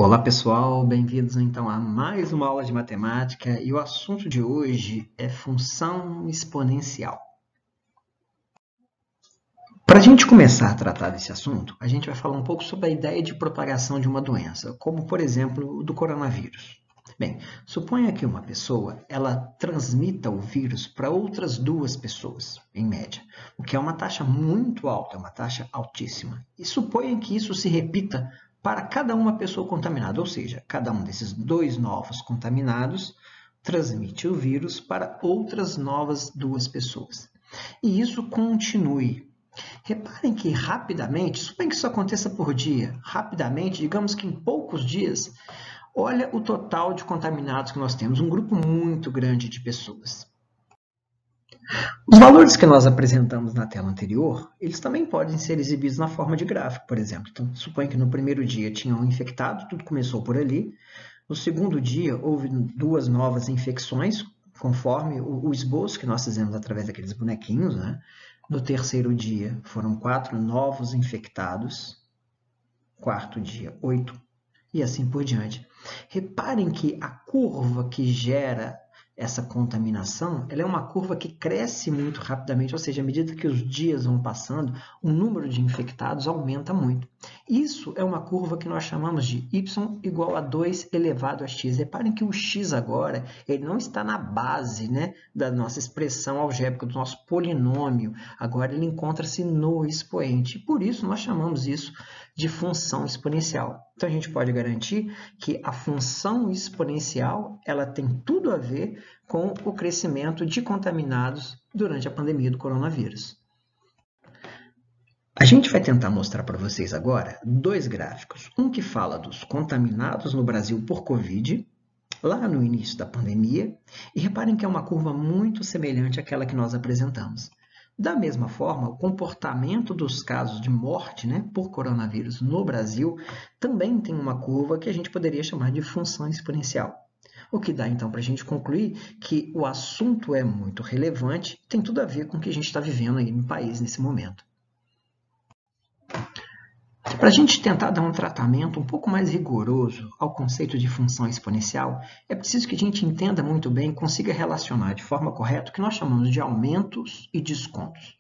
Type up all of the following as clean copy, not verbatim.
Olá pessoal, bem-vindos então a mais uma aula de matemática e o assunto de hoje é função exponencial. Para a gente começar a tratar desse assunto, a gente vai falar um pouco sobre a ideia de propagação de uma doença, como por exemplo o do coronavírus. Bem, suponha que uma pessoa ela transmita o vírus para outras duas pessoas, em média, o que é uma taxa muito alta, uma taxa altíssima. E suponha que isso se repita para cada uma pessoa contaminada, ou seja, cada um desses dois novos contaminados transmite o vírus para outras novas duas pessoas. E isso continue. Reparem que rapidamente, suponha que isso aconteça por dia, rapidamente, digamos que em poucos dias, olha o total de contaminados que nós temos, um grupo muito grande de pessoas. Os valores que nós apresentamos na tela anterior, eles também podem ser exibidos na forma de gráfico, por exemplo. Então, suponha que no primeiro dia tinha um infectado, tudo começou por ali. No segundo dia, houve duas novas infecções, conforme o esboço que nós fizemos através daqueles bonequinhos, né? No terceiro dia, foram 4 novos infectados. Quarto dia, 8. E assim por diante. Reparem que a curva que gera essa contaminação, ela é uma curva que cresce muito rapidamente, ou seja, à medida que os dias vão passando, o número de infectados aumenta muito. Isso é uma curva que nós chamamos de y igual a 2 elevado a x. Reparem que o x agora, ele não está na base, né, da nossa expressão algébrica, do nosso polinômio. Agora ele encontra-se no expoente. Por isso nós chamamos isso de função exponencial. Então a gente pode garantir que a função exponencial ela tem tudo a ver com o crescimento de contaminados durante a pandemia do coronavírus. A gente vai tentar mostrar para vocês agora dois gráficos. Um que fala dos contaminados no Brasil por Covid, lá no início da pandemia, e reparem que é uma curva muito semelhante àquela que nós apresentamos. Da mesma forma, o comportamento dos casos de morte, né, por coronavírus no Brasil também tem uma curva que a gente poderia chamar de função exponencial. O que dá, então, para a gente concluir que o assunto é muito relevante, tem tudo a ver com o que a gente está vivendo aí no país nesse momento. Para a gente tentar dar um tratamento um pouco mais rigoroso ao conceito de função exponencial, é preciso que a gente entenda muito bem e consiga relacionar de forma correta o que nós chamamos de aumentos e descontos.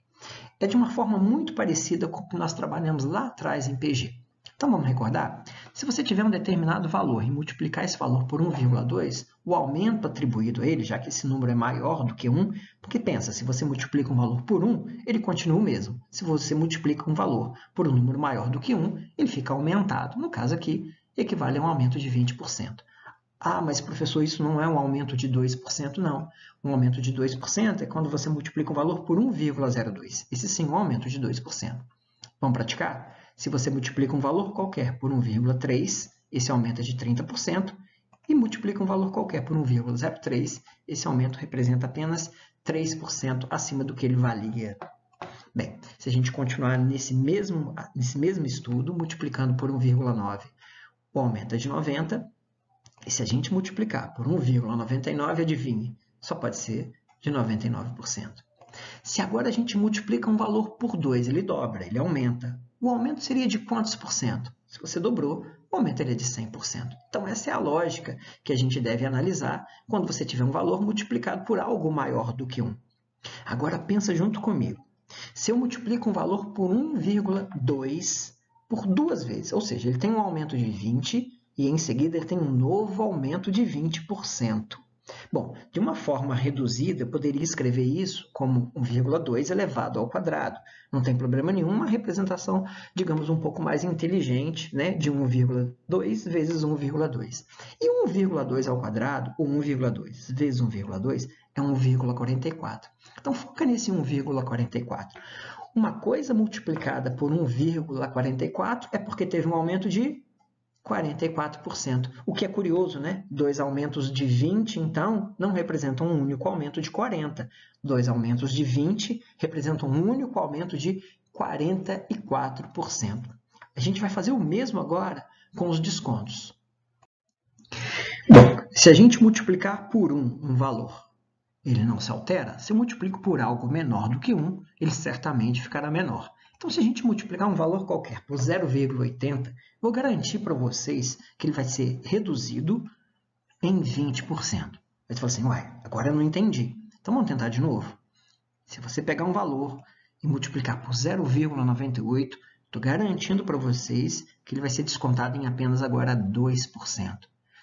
É de uma forma muito parecida com o que nós trabalhamos lá atrás em PG. Então vamos recordar? Se você tiver um determinado valor e multiplicar esse valor por 1,2, o aumento atribuído a ele, já que esse número é maior do que 1, porque pensa, se você multiplica um valor por 1, ele continua o mesmo. Se você multiplica um valor por um número maior do que 1, ele fica aumentado. No caso aqui, equivale a um aumento de 20%. Ah, mas professor, isso não é um aumento de 2%, não. Um aumento de 2% é quando você multiplica um valor por 1,02. Esse sim é um aumento de 2%. Vamos praticar? Se você multiplica um valor qualquer por 1,3, esse aumento é de 30%, e multiplica um valor qualquer por 1,03, esse aumento representa apenas 3% acima do que ele valia. Bem, se a gente continuar nesse mesmo estudo, multiplicando por 1,9, o aumento é de 90%, e se a gente multiplicar por 1,99, adivinhe, só pode ser de 99%. Se agora a gente multiplica um valor por 2, ele dobra, ele aumenta. O aumento seria de quantos por cento? Se você dobrou, o aumento é de 100%. Então, essa é a lógica que a gente deve analisar quando você tiver um valor multiplicado por algo maior do que 1. Agora, pensa junto comigo. Se eu multiplico um valor por 1,2 por duas vezes, ou seja, ele tem um aumento de 20 e, em seguida, ele tem um novo aumento de 20%. Bom, de uma forma reduzida, eu poderia escrever isso como 1,2 elevado ao quadrado. Não tem problema nenhum, uma representação, digamos, um pouco mais inteligente, né, de 1,2 vezes 1,2. E 1,2 ao quadrado, ou 1,2 vezes 1,2, é 1,44. Então, foca nesse 1,44. Uma coisa multiplicada por 1,44 é porque teve um aumento de 44%. O que é curioso, né? Dois aumentos de 20, então, não representam um único aumento de 40. Dois aumentos de 20 representam um único aumento de 44%. A gente vai fazer o mesmo agora com os descontos. Bom, se a gente multiplicar por um valor, ele não se altera. Se eu multiplico por algo menor do que 1, ele certamente ficará menor. Então, se a gente multiplicar um valor qualquer por 0,80, vou garantir para vocês que ele vai ser reduzido em 20%. Aí você fala assim, uai, agora eu não entendi. Então, vamos tentar de novo. Se você pegar um valor e multiplicar por 0,98, estou garantindo para vocês que ele vai ser descontado em apenas agora 2%.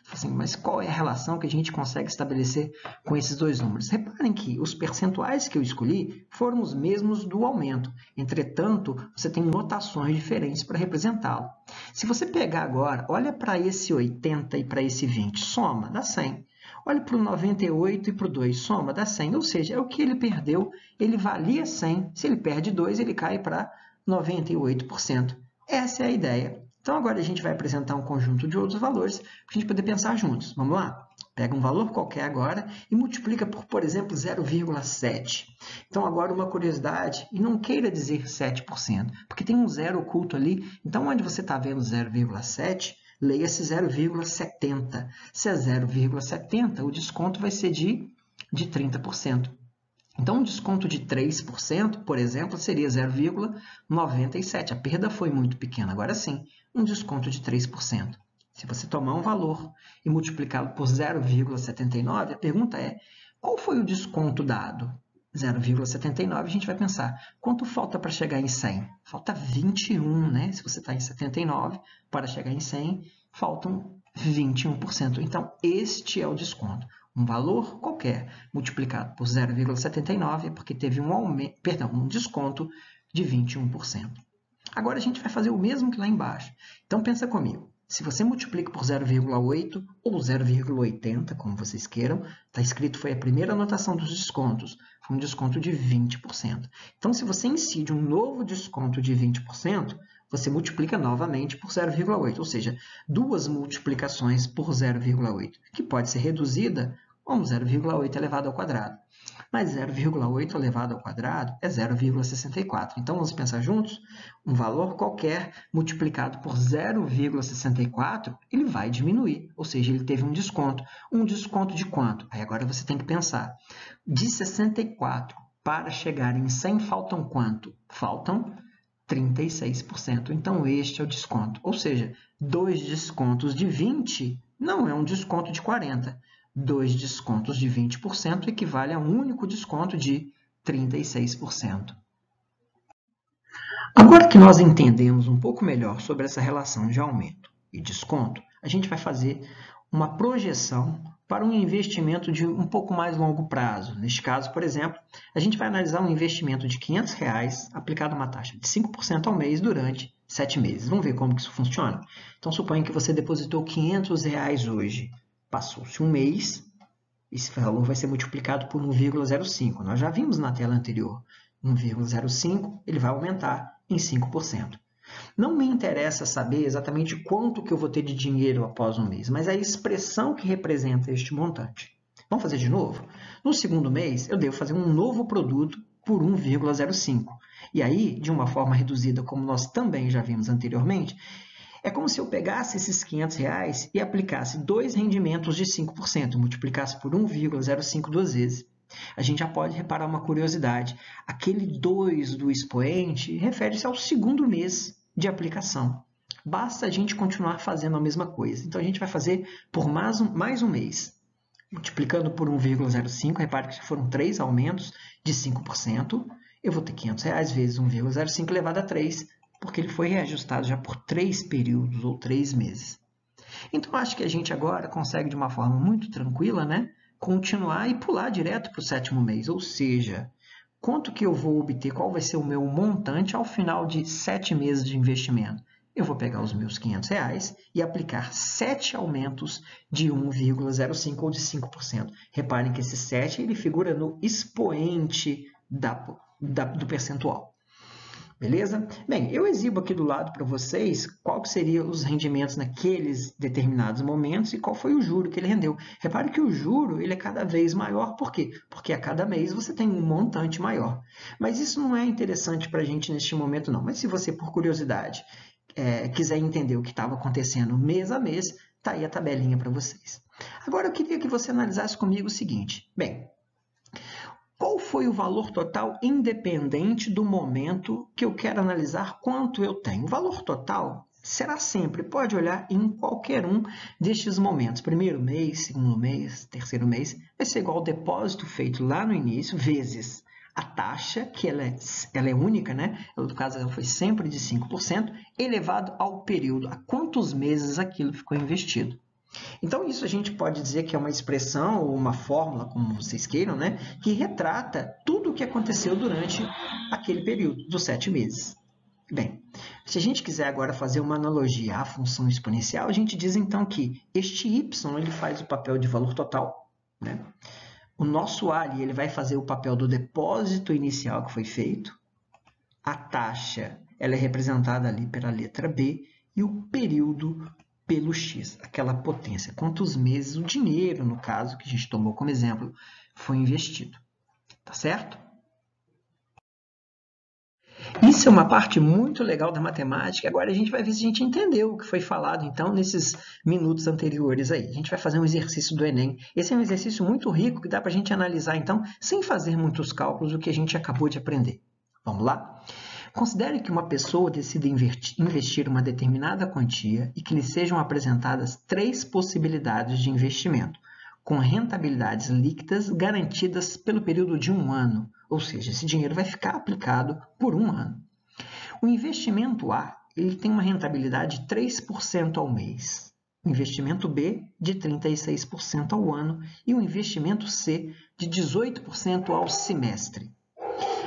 Assim, mas qual é a relação que a gente consegue estabelecer com esses dois números? Reparem que os percentuais que eu escolhi foram os mesmos do aumento. Entretanto, você tem notações diferentes para representá-lo. Se você pegar agora, olha para esse 80 e para esse 20, soma, dá 100. Olha para o 98 e para o 2, soma, dá 100. Ou seja, é o que ele perdeu, ele valia 100. Se ele perde 2, ele cai para 98%. Essa é a ideia. Então, agora a gente vai apresentar um conjunto de outros valores para a gente poder pensar juntos. Vamos lá? Pega um valor qualquer agora e multiplica por exemplo, 0,7. Então, agora uma curiosidade, e não queira dizer 7%, porque tem um zero oculto ali. Então, onde você está vendo 0,7, leia-se 0,70. Se é 0,70, o desconto vai ser de 30%. Então, um desconto de 3%, por exemplo, seria 0,97. A perda foi muito pequena. Agora sim, um desconto de 3%. Se você tomar um valor e multiplicá-lo por 0,79, a pergunta é, qual foi o desconto dado? 0,79, a gente vai pensar, quanto falta para chegar em 100? Falta 21, né? Se você está em 79, para chegar em 100, faltam 21%. Então, este é o desconto. Um valor qualquer multiplicado por 0,79 é porque teve um desconto de 21%. Agora a gente vai fazer o mesmo que lá embaixo. Então pensa comigo. Se você multiplica por 0,8 ou 0,80, como vocês queiram, está escrito, foi a primeira anotação dos descontos, foi um desconto de 20%. Então, se você incide um novo desconto de 20%, você multiplica novamente por 0,8, ou seja, duas multiplicações por 0,8, que pode ser reduzida como 0,8 elevado ao quadrado. Mas 0,8 elevado ao quadrado é 0,64. Então, vamos pensar juntos? Um valor qualquer multiplicado por 0,64, ele vai diminuir, ou seja, ele teve um desconto. Um desconto de quanto? Aí agora você tem que pensar. De 64 para chegar em 100, faltam quanto? Faltam 36%. Então, este é o desconto. Ou seja, dois descontos de 20 não é um desconto de 40%. Dois descontos de 20% equivale a um único desconto de 36%. Agora que nós entendemos um pouco melhor sobre essa relação de aumento e desconto, a gente vai fazer uma projeção para um investimento de um pouco mais longo prazo. Neste caso, por exemplo, a gente vai analisar um investimento de R$ 500 aplicado a uma taxa de 5% ao mês durante 7 meses. Vamos ver como que isso funciona? Então, suponha que você depositou R$ 500 hoje. Passou-se um mês, esse valor vai ser multiplicado por 1,05. Nós já vimos na tela anterior. 1,05, ele vai aumentar em 5%. Não me interessa saber exatamente quanto que eu vou ter de dinheiro após um mês, mas a expressão que representa este montante. Vamos fazer de novo? No segundo mês, eu devo fazer um novo produto por 1,05. E aí, de uma forma reduzida, como nós também já vimos anteriormente, é como se eu pegasse esses R$ 500 e aplicasse dois rendimentos de 5%, multiplicasse por 1,05 duas vezes. A gente já pode reparar uma curiosidade. Aquele 2 do expoente refere-se ao segundo mês de aplicação. Basta a gente continuar fazendo a mesma coisa. Então, a gente vai fazer por mais um mês. Multiplicando por 1,05, repare que foram 3 aumentos de 5%. Eu vou ter R$ 500 vezes 1,05 elevado a 3, porque ele foi reajustado já por 3 períodos ou 3 meses. Então, acho que a gente agora consegue, de uma forma muito tranquila, né, continuar e pular direto para o 7º mês. Ou seja, quanto que eu vou obter, qual vai ser o meu montante ao final de 7 meses de investimento? Eu vou pegar os meus R$ 500 e aplicar 7 aumentos de 1,05 ou de 5%. Reparem que esse 7 ele figura no expoente do percentual. Beleza? Bem, eu exibo aqui do lado para vocês qual que seriam os rendimentos naqueles determinados momentos e qual foi o juro que ele rendeu. Repare que o juro ele é cada vez maior. Por quê? Porque a cada mês você tem um montante maior. Mas isso não é interessante para a gente neste momento, não. Mas se você, por curiosidade, quiser entender o que estava acontecendo mês a mês, está aí a tabelinha para vocês. Agora, eu queria que você analisasse comigo o seguinte. Bem, Qual foi o valor total independente do momento que eu quero analisar quanto eu tenho? O valor total será sempre, pode olhar em qualquer um destes momentos. Primeiro mês, segundo mês, terceiro mês, vai ser igual ao depósito feito lá no início, vezes a taxa, que ela é única, né? No caso, ela foi sempre de 5%, elevado ao período, a quantos meses aquilo ficou investido. Então, isso a gente pode dizer que é uma expressão ou uma fórmula, como vocês queiram, né? Que retrata tudo o que aconteceu durante aquele período, dos 7 meses. Bem, se a gente quiser agora fazer uma analogia à função exponencial, a gente diz então que este y ele faz o papel de valor total, né? O nosso a ali, ele vai fazer o papel do depósito inicial que foi feito, a taxa ela é representada ali pela letra B e o período pelo x, aquela potência, quantos meses o dinheiro, no caso, que a gente tomou como exemplo, foi investido. Tá certo? Isso é uma parte muito legal da matemática. Agora a gente vai ver se a gente entendeu o que foi falado, então, nesses minutos anteriores aí. A gente vai fazer um exercício do Enem. Esse é um exercício muito rico que dá para a gente analisar, então, sem fazer muitos cálculos, o que a gente acabou de aprender. Vamos lá? Considere que uma pessoa decida investir uma determinada quantia e que lhe sejam apresentadas 3 possibilidades de investimento, com rentabilidades líquidas garantidas pelo período de 1 ano, ou seja, esse dinheiro vai ficar aplicado por 1 ano. O investimento A ele tem uma rentabilidade de 3% ao mês, o investimento B de 36% ao ano e o investimento C de 18% ao semestre.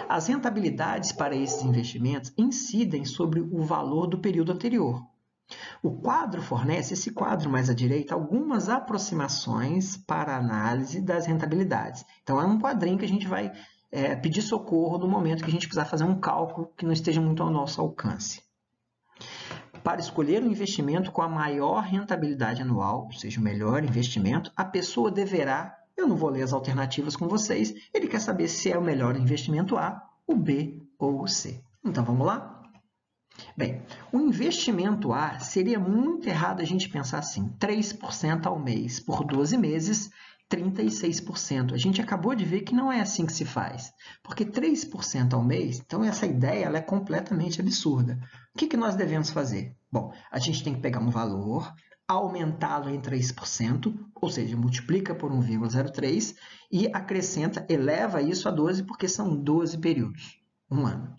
As rentabilidades para esses investimentos incidem sobre o valor do período anterior. O quadro fornece, esse quadro mais à direita, algumas aproximações para a análise das rentabilidades. Então, é um quadrinho que a gente vai pedir socorro no momento que a gente precisar fazer um cálculo que não esteja muito ao nosso alcance. Para escolher um investimento com a maior rentabilidade anual, ou seja, o melhor investimento, a pessoa deverá, eu não vou ler as alternativas com vocês, ele quer saber se é o melhor investimento A, o B ou o C. Então, vamos lá? Bem, o investimento A seria muito errado a gente pensar assim, 3% ao mês por 12 meses, 36%. A gente acabou de ver que não é assim que se faz, porque 3% ao mês, então essa ideia ela é completamente absurda. O que nós devemos fazer? Bom, a gente tem que pegar um valor, aumentá-lo em 3%, ou seja, multiplica por 1,03 e acrescenta, eleva isso a 12, porque são 12 períodos, 1 ano.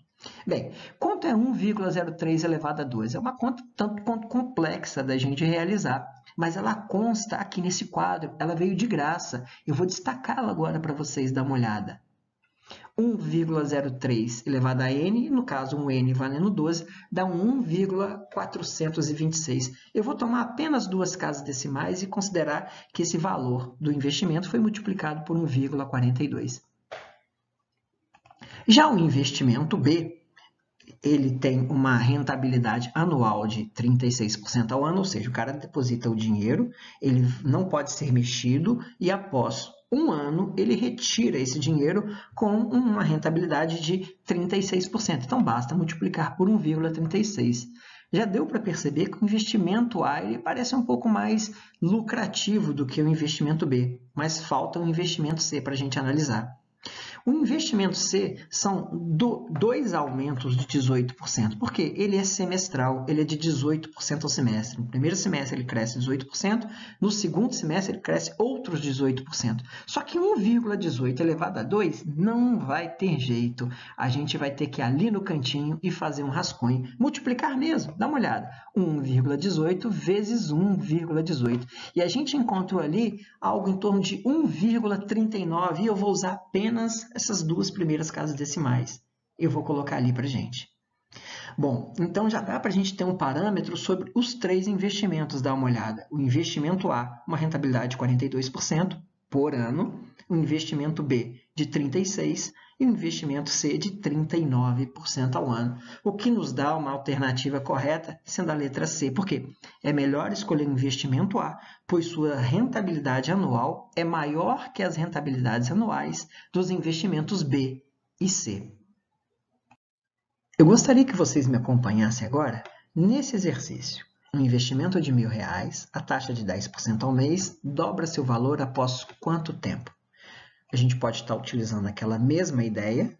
Bem, quanto é 1,03 elevado a 12? É uma conta tanto quanto complexa da gente realizar, mas ela consta aqui nesse quadro, ela veio de graça. Eu vou destacá-la agora para vocês dar uma olhada. 1,03 elevado a n, no caso um n valendo 12, dá 1,426. Eu vou tomar apenas 2 casas decimais e considerar que esse valor do investimento foi multiplicado por 1,42. Já o investimento B, ele tem uma rentabilidade anual de 36% ao ano, ou seja, o cara deposita o dinheiro, ele não pode ser mexido e após 1 ano ele retira esse dinheiro com uma rentabilidade de 36%. Então, basta multiplicar por 1,36. Já deu para perceber que o investimento A ele parece um pouco mais lucrativo do que o investimento B, mas falta o investimento C para a gente analisar. O investimento C são 2 aumentos de 18%, porque ele é semestral, ele é de 18% ao semestre. No primeiro semestre ele cresce 18%, no segundo semestre ele cresce outros 18%. Só que 1,18 elevado a 2 não vai ter jeito. A gente vai ter que ir ali no cantinho e fazer um rascunho, multiplicar mesmo, dá uma olhada. 1,18 vezes 1,18. E a gente encontrou ali algo em torno de 1,39 e eu vou usar apenas essas 2 primeiras casas decimais. Eu vou colocar ali para a gente. Bom, então já dá para a gente ter um parâmetro sobre os 3 investimentos. Dá uma olhada. O investimento A, uma rentabilidade de 42% por ano. O investimento B, de 36% e o investimento C, de 39% ao ano. O que nos dá uma alternativa correta, sendo a letra C. Por quê? É melhor escolher o investimento A, pois sua rentabilidade anual é maior que as rentabilidades anuais dos investimentos B e C. Eu gostaria que vocês me acompanhassem agora nesse exercício. Um investimento de R$1.000, a taxa de 10% ao mês, dobra seu valor após quanto tempo? a gente pode estar utilizando aquela mesma ideia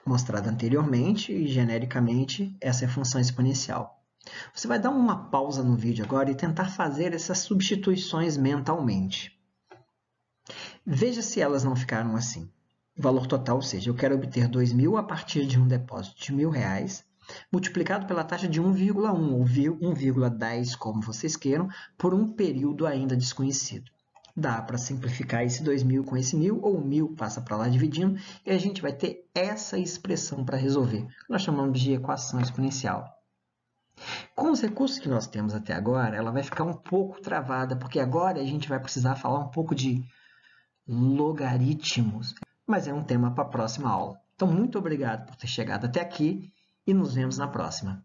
mostrada anteriormente e, genericamente, essa é a função exponencial. Você vai dar uma pausa no vídeo agora e tentar fazer essas substituições mentalmente. Veja se elas não ficaram assim. O valor total, ou seja, eu quero obter 2.000 a partir de um depósito de R$ 1.000, multiplicado pela taxa de 1,1 ou 1,10, como vocês queiram, por um período ainda desconhecido. Dá para simplificar esse 2.000 com esse 1.000, ou o 1.000 passa para lá dividindo, e a gente vai ter essa expressão para resolver, que nós chamamos de equação exponencial. Com os recursos que nós temos até agora, ela vai ficar um pouco travada, porque agora a gente vai precisar falar um pouco de logaritmos, mas é um tema para a próxima aula. Então, muito obrigado por ter chegado até aqui e nos vemos na próxima.